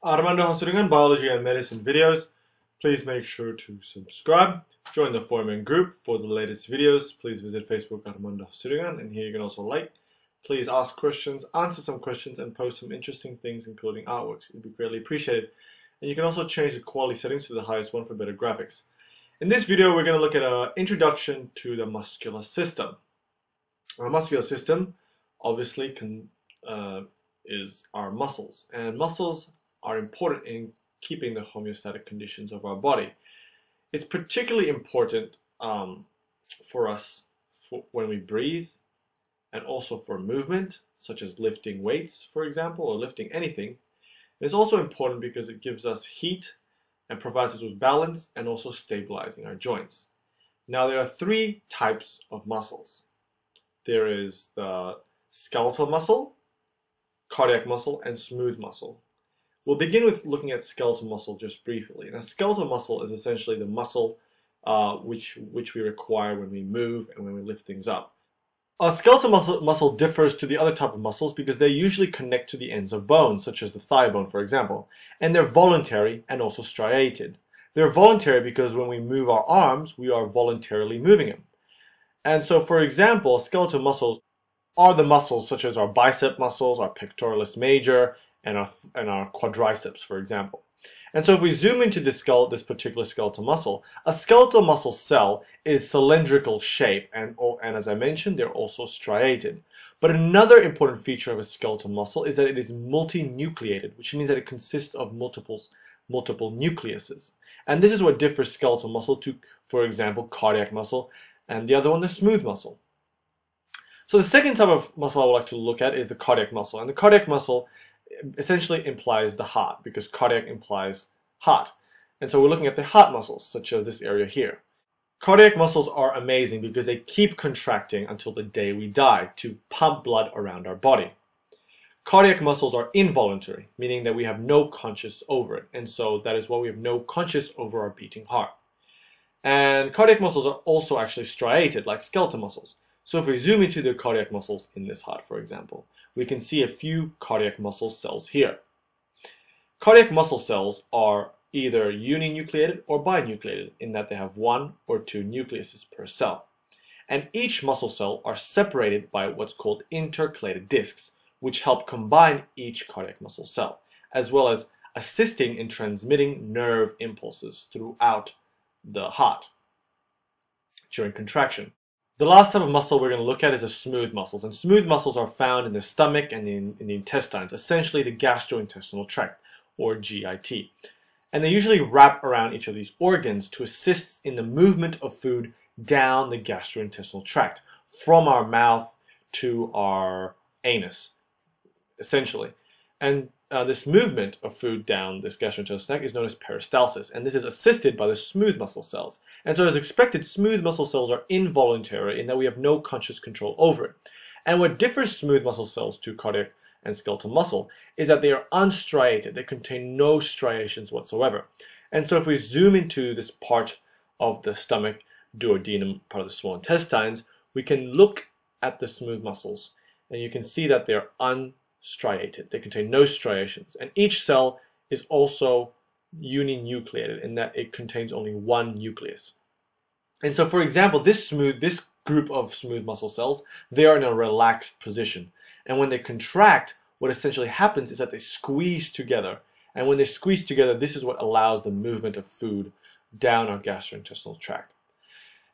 Armando Hasudungan, biology and medicine videos. Please make sure to subscribe. Join the forum and group for the latest videos. Please visit Facebook Armando Hasudungan, and here you can also like. Please ask questions, answer some questions, and post some interesting things, including artworks. It'd be greatly appreciated. And you can also change the quality settings to the highest one for better graphics. In this video, we're going to look at an introduction to the muscular system. Our muscular system, obviously, is our muscles, and muscles are important in keeping the homeostatic conditions of our body. It's particularly important for us when we breathe, and also for movement, such as lifting weights, for example, or lifting anything. It's also important because it gives us heat and provides us with balance and also stabilizing our joints. Now, there are three types of muscles. There is the skeletal muscle, cardiac muscle, and smooth muscle. We'll begin with looking at skeletal muscle just briefly. Now, skeletal muscle is essentially the muscle which we require when we move and when we lift things up. Skeletal muscle differs to the other type of muscles because they usually connect to the ends of bones, such as the thigh bone, for example, and they're voluntary and also striated. They're voluntary because when we move our arms, we are voluntarily moving them. And so, for example, skeletal muscles are the muscles such as our bicep muscles, our pectoralis major, and our quadriceps, for example. And so if we zoom into this particular skeletal muscle, a skeletal muscle cell is cylindrical shape, and as I mentioned, they're also striated. But another important feature of a skeletal muscle is that it is multinucleated, which means that it consists of multiple nucleuses. And this is what differs skeletal muscle to, for example, cardiac muscle, and the other one, the smooth muscle. So the second type of muscle I would like to look at is the cardiac muscle. And the cardiac muscle essentially implies the heart, because cardiac implies heart. And so we're looking at the heart muscles, such as this area here. Cardiac muscles are amazing because they keep contracting until the day we die to pump blood around our body. Cardiac muscles are involuntary, meaning that we have no conscious over it. And so that is why we have no conscious over our beating heart. And cardiac muscles are also actually striated, like skeletal muscles. So if we zoom into the cardiac muscles in this heart, for example, we can see a few cardiac muscle cells here. Cardiac muscle cells are either uninucleated or binucleated in that they have one or two nucleuses per cell. And each muscle cell are separated by what's called intercalated discs, which help combine each cardiac muscle cell, as well as assisting in transmitting nerve impulses throughout the heart during contraction. The last type of muscle we're going to look at is the smooth muscles, and smooth muscles are found in the stomach and in the intestines, essentially the gastrointestinal tract, or GIT. And they usually wrap around each of these organs to assist in the movement of food down the gastrointestinal tract, from our mouth to our anus, essentially. And this movement of food down this gastrointestinal tract is known as peristalsis, and this is assisted by the smooth muscle cells. And so as expected, smooth muscle cells are involuntary in that we have no conscious control over it. And what differs smooth muscle cells to cardiac and skeletal muscle is that they are unstriated. They contain no striations whatsoever. And so if we zoom into this part of the stomach, duodenum, part of the small intestines, we can look at the smooth muscles, and you can see that they're unstriated. They contain no striations, and each cell is also uninucleated in that it contains only one nucleus. And so, for example, this group of smooth muscle cells, they are in a relaxed position, and when they contract, what essentially happens is that they squeeze together, and when they squeeze together, this is what allows the movement of food down our gastrointestinal tract.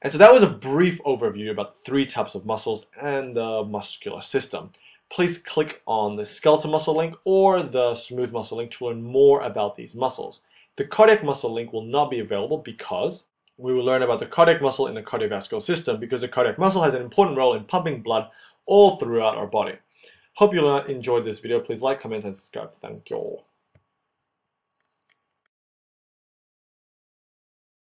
And so that was a brief overview about the three types of muscles and the muscular system. Please click on the skeletal muscle link or the smooth muscle link to learn more about these muscles. The cardiac muscle link will not be available because we will learn about the cardiac muscle in the cardiovascular system, because the cardiac muscle has an important role in pumping blood all throughout our body. Hope you enjoyed this video. Please like, comment, and subscribe. Thank you all.